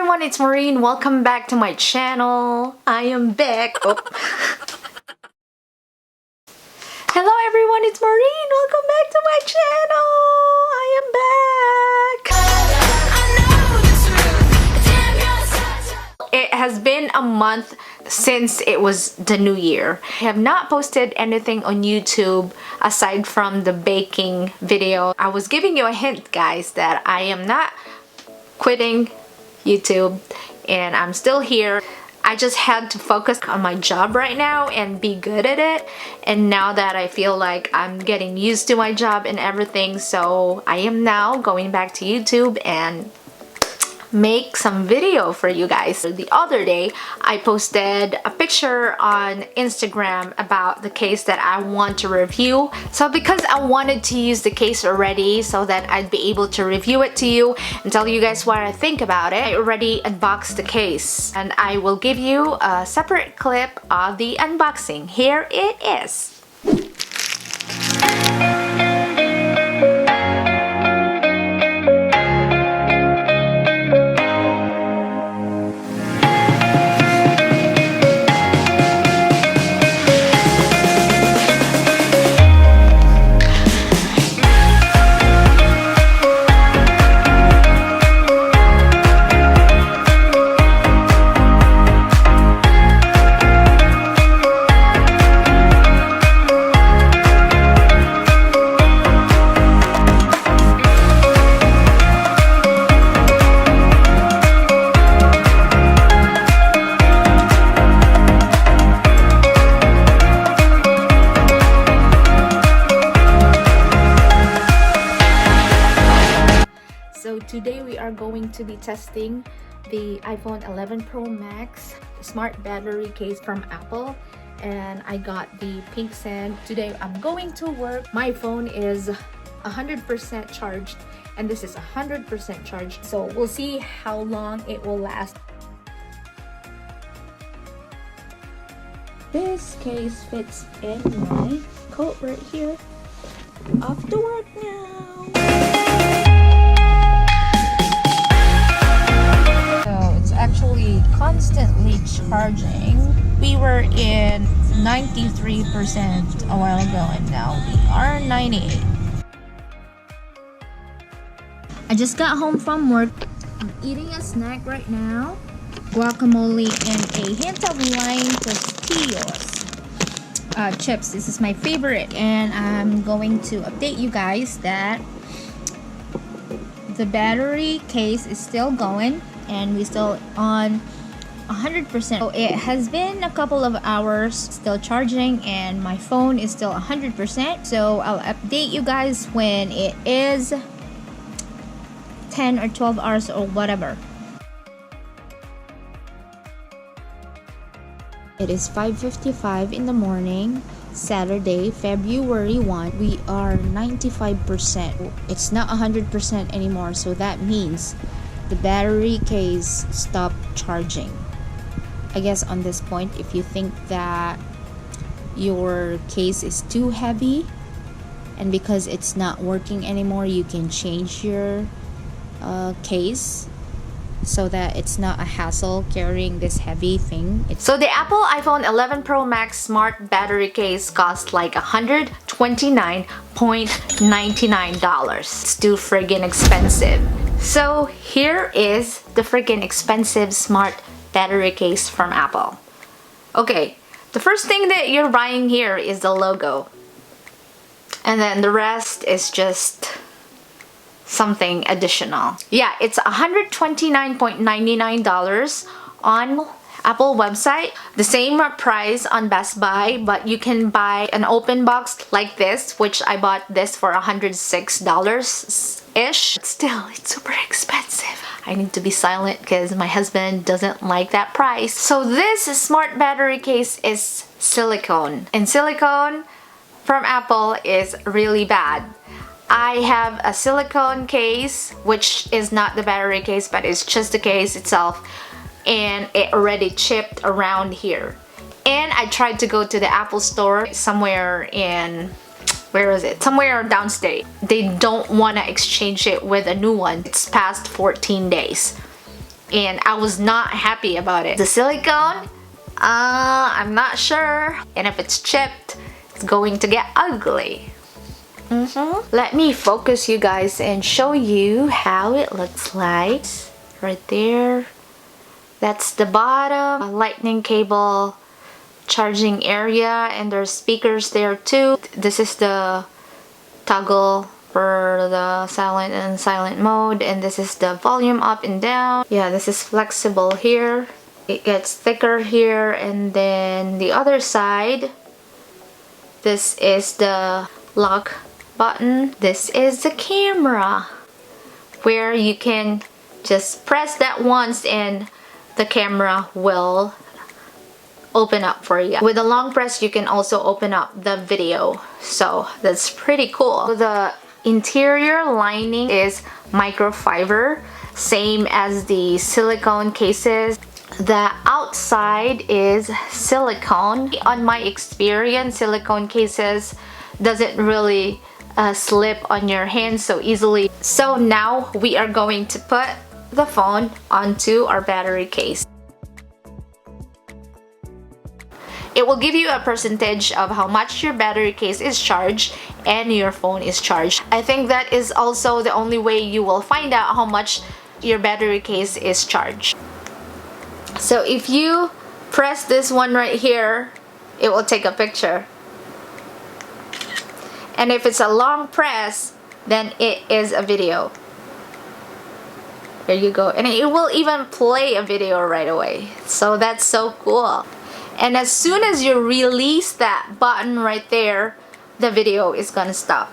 everyone, it's Maureen. Welcome back to my channel. I am back. Oh. Hello everyone, it's Maureen. Welcome back to my channel. I am back. It has been a month since it was the new year. I have not posted anything on YouTube aside from the baking video. I was giving you a hint, guys, that I am not quitting YouTube and I'm still here. I just had to focus on my job right now and be good at it, and now that I feel like I'm getting used to my job and everything, so I am now going back to YouTube and make some video for you guys. The other day I posted a picture on Instagram about the case that I want to review. So because I wanted to use the case already so that I'd be able to review it to you and tell you guys what I think about it, I already unboxed the case and I will give you a separate clip of the unboxing. Here it is. So today we are going to be testing the iPhone 11 Pro Max smart battery case from Apple, and I got the pink sand. Today I'm going to work. My phone is 100% charged and this is 100% charged, so we'll see how long it will last. This case fits in my coat right here. Off to work now. Actually constantly charging. We were in 93% a while ago and now we are 98. I just got home from work. I'm eating a snack right now. Guacamole and a hint of lime tostillos. Chips, this is my favorite, and I'm going to update you guys that the battery case is still going and we're still on 100%. So it has been a couple of hours still charging and my phone is still 100%. So I'll update you guys when it is 10 or 12 hours or whatever. It is 5:55 in the morning, Saturday, February 1. We are 95%. It's not 100% anymore, so that means the battery case stopped charging. I guess on this point, if you think that your case is too heavy and because it's not working anymore, you can change your case so that it's not a hassle carrying this heavy thing. So the Apple iPhone 11 Pro Max smart battery case cost like $129.99. It's too friggin' expensive. So here is the freaking expensive smart battery case from Apple. Okay, the first thing that you're buying here is the logo. And then the rest is just something additional. Yeah, it's $129.99 on Apple website. The same price on Best Buy, but you can buy an open box like this, which I bought this for $106-ish. Still, it's super expensive. I need to be silent because my husband doesn't like that price. So this smart battery case is silicone, and silicone from Apple is really bad. I have a silicone case, which is not the battery case, but it's just the case itself, and it already chipped around here. And I tried to go to the Apple store somewhere in, where is it? Somewhere downstate. They don't want to exchange it with a new one. It's past 14 days. and I was not happy about it. The silicone, I'm not sure, and if it's chipped, it's going to get ugly. Let me focus you guys and show you how it looks like. Right there, that's the bottom. A lightning cable charging area, and there's speakers there too. This is the toggle for the silent and silent mode, and this is the volume up and down. Yeah, this is flexible here. It gets thicker here, and then the other side, this is the lock button. This is the camera, where you can just press that once and the camera will open up for you. With a long press, you can also open up the video, so that's pretty cool. The interior lining is microfiber, same as the silicone cases. The outside is silicone. On my experience, silicone cases doesn't really slip on your hands so easily. So now we are going to put the phone onto our battery case. It will give you a percentage of how much your battery case is charged and your phone is charged. I think that is also the only way you will find out how much your battery case is charged. So if you press this one right here, it will take a picture. And if it's a long press, then it is a video. There you go. And it will even play a video right away. So that's so cool. And as soon as you release that button right there, the video is gonna stop.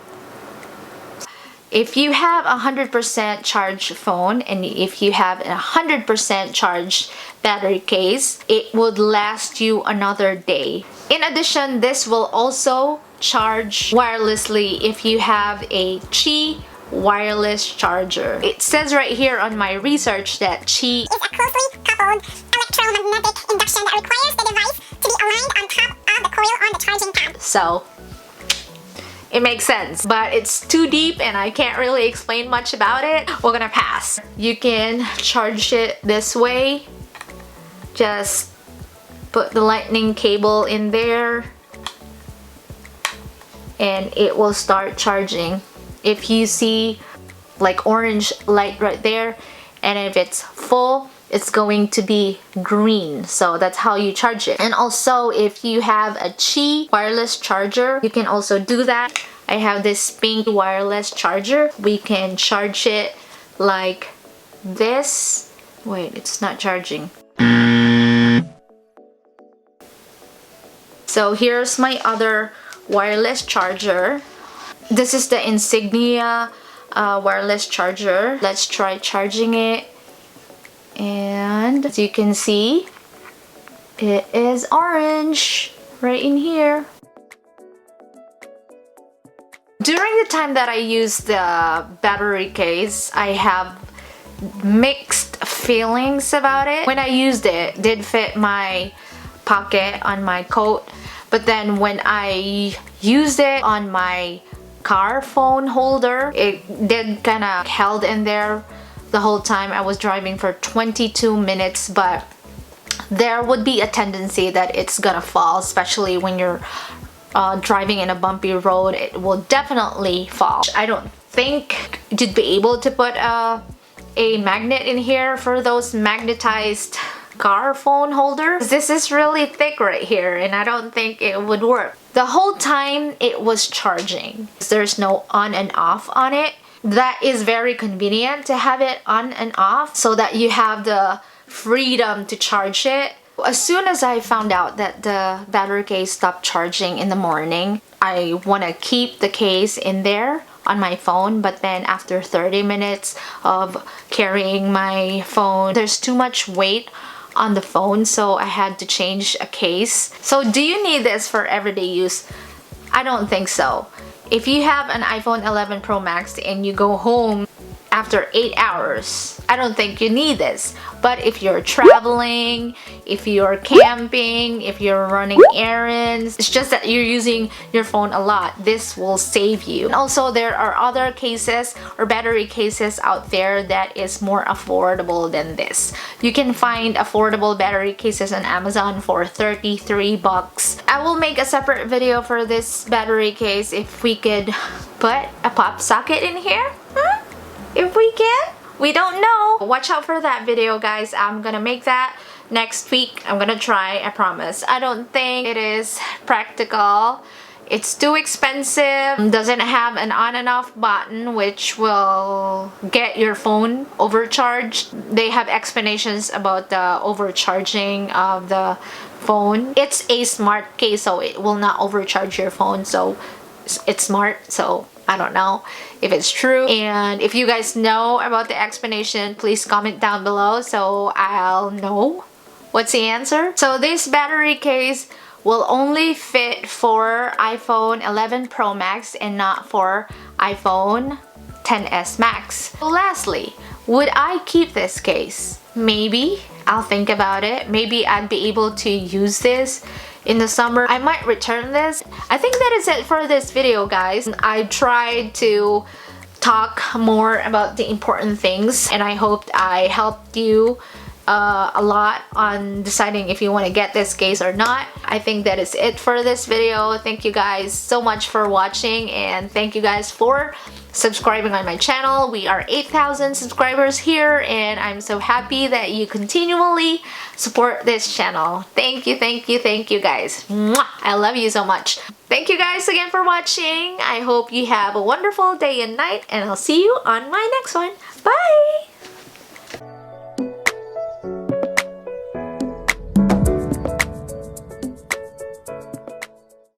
If you have a 100% charged phone, and if you have a 100% charged battery case, it would last you another day. In addition, this will also charge wirelessly if you have a Qi wireless charger. It says right here on my research that Qi is a closely coupled electromagnetic induction that requires the device to be aligned on top of the coil on the charging pad. So it makes sense, but it's too deep and I can't really explain much about it. We're gonna pass. You can charge it this way. Just put the lightning cable in there and it will start charging. If you see like orange light right there, and if it's full, it's going to be green. So that's how you charge it. And also, if you have a Qi wireless charger, you can also do that. I have this pink wireless charger. We can charge it like this. Wait, it's not charging. So here's my other wireless charger. This is the Insignia wireless charger. Let's try charging it. And as you can see, it is orange right in here. During the time that I use the battery case, I have mixed feelings about it. When I used it, it did fit my pocket on my coat, but then when I used it on my car phone holder, it did kind of held in there the whole time. I was driving for 22 minutes, but there would be a tendency that it's gonna fall, especially when you're driving in a bumpy road. It will definitely fall. I don't think you'd be able to put a magnet in here for those magnetized car phone holders. This is really thick right here and I don't think it would work. The whole time it was charging. There's no on and off on it. That is very convenient to have it on and off so that you have the freedom to charge it. As soon as I found out that the battery case stopped charging in the morning, I want to keep the case in there on my phone, but then after 30 minutes of carrying my phone, there's too much weight on the phone, so I had to change a case. So do you need this for everyday use? I don't think so. If you have an iPhone 11 Pro Max and you go home after 8 hours. I don't think you need this. But if you're traveling, if you're camping, if you're running errands, it's just that you're using your phone a lot, this will save you. And also, there are other cases or battery cases out there that is more affordable than this. You can find affordable battery cases on Amazon for 33 bucks. I will make a separate video for this battery case if we could put a pop socket in here. If we can. We don't know. Watch out for that video, guys. I'm gonna make that next week. I'm gonna try, I promise. I don't think it is practical. It's too expensive. Doesn't have an on and off button, which will get your phone overcharged. They have explanations about the overcharging of the phone. It's a smart case, so it will not overcharge your phone. So it's smart, so I don't know if it's true. And if you guys know about the explanation, please comment down below so I'll know what's the answer. So this battery case will only fit for iPhone 11 Pro Max and not for iPhone XS Max. Lastly, would I keep this case? Maybe. I'll think about it. Maybe I'd be able to use this in the summer. I might return this. I think that is it for this video, guys. I tried to talk more about the important things, and I hope I helped you a lot on deciding if you want to get this case or not. I think that is it for this video. Thank you guys so much for watching, and thank you guys for subscribing on my channel. We are 8,000 subscribers here, and I'm so happy that you continually support this channel. Thank you, thank you, thank you guys. Mwah! I love you so much. Thank you guys again for watching. I hope you have a wonderful day and night, and I'll see you on my next one. Bye!